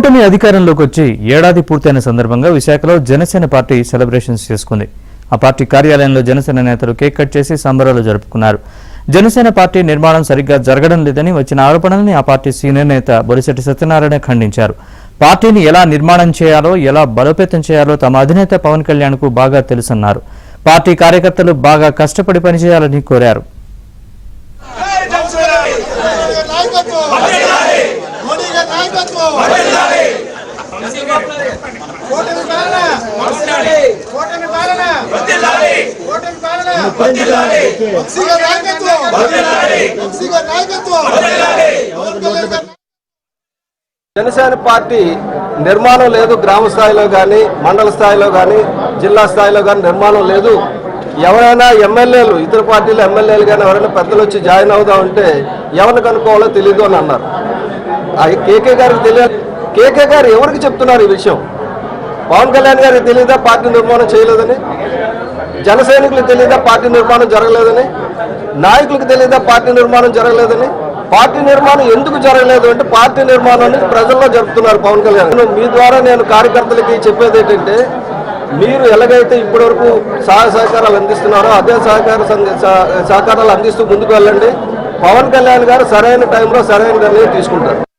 కూటమి అధికారంలోకి వచ్చి ఏడాది పూర్తయిన సందర్భంగా విశాఖలో జనసేన పార్టీ సెలబ్రేషన్స్ చేసుకుంది. ఆ పార్టీ కార్యాలయంలో జనసేన నేతలు కేక్ కట్ చేసి సంబరాలు జరుపుకున్నారు. జనసేన పార్టీ నిర్మాణం సరిగ్గా జరగడం లేదని వచ్చిన ఆరోపణల్ని ఆ పార్టీ సీనియర్ నేత బొలిశెట్టి సత్యనారాయణ ఖండించారు. పార్టీని ఎలా నిర్మాణం చేయాలో, ఎలా బలోపేతం చేయాలో తమ అధినేత పవన్ కళ్యాణ్కు బాగా తెలుసన్నారు. పార్టీ కార్యకర్తలు బాగా కష్టపడి పనిచేయాలని కోరారు. జనసేన పార్టీ నిర్మాణం లేదు. గ్రామ స్థాయిలో కానీ, మండల స్థాయిలో కానీ, జిల్లా స్థాయిలో కానీ నిర్మాణం లేదు. ఎవరైనా ఎమ్మెల్యేలు, ఇతర పార్టీల ఎమ్మెల్యేలు కానీ ఎవరైనా పెద్దలు వచ్చి జాయిన్ అవుదామంటే ఎవరిని కనుక్కోవాలో తెలియదు అని అన్నారు. కేకే గారికి తెలియదు. కేకే గారు ఎవరికి చెప్తున్నారు ఈ విషయం? పవన్ కళ్యాణ్ గారికి తెలియదా పార్టీ నిర్మాణం చేయలేదని? జన సైనికులకు తెలియదా పార్టీ నిర్మాణం జరగలేదని? నాయకులకు తెలియదా పార్టీ నిర్మాణం జరగలేదని? పార్టీ నిర్మాణం ఎందుకు జరగలేదు అంటే పార్టీ నిర్మాణాన్ని ప్రజల్లో జరుపుతున్నారు పవన్ కళ్యాణ్. మీ ద్వారా నేను కార్యకర్తలకి చెప్పేది ఏంటంటే, మీరు ఎలాగైతే ఇప్పటివరకు సహాయ సహకారాలు అందిస్తున్నారో అదే సహకారాలు అందిస్తూ ముందుకు వెళ్ళండి. పవన్ కళ్యాణ్ గారు సరైన టైంలో సరైన నిర్ణయం తీసుకుంటారు.